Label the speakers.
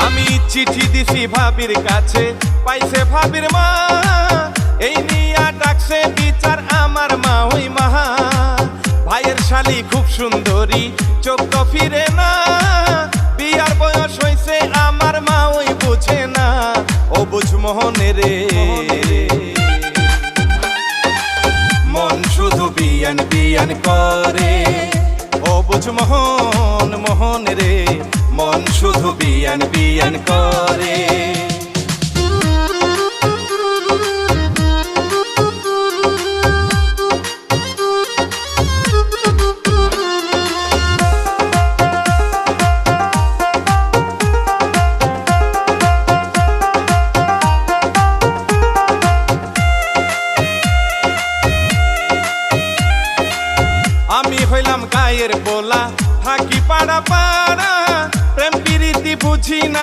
Speaker 1: আমি চিঠি দিছি ভাবির কাছে, পাইছে ভাবির মা, এই নিয়া ডাকছে বিচার আমার মা ওই মাহা। ভাইয়ের শালি খুব সুন্দরী, চোখ তো ফিরে না, বিয়ার বয়স হইছে আমার মা ওই বুঝে না, ও বুঝ মোহনে রে। মন শুধু বিয়ান বিয়ান করে, ও বুঝ মোহন মোহন রে, মন শুধু বিয়ান বিয়ান করে। আমি হইলাম গায়ের পোলা, থাকি পাড়া পাড়া, প্রেম প্রীতি বুঝি না।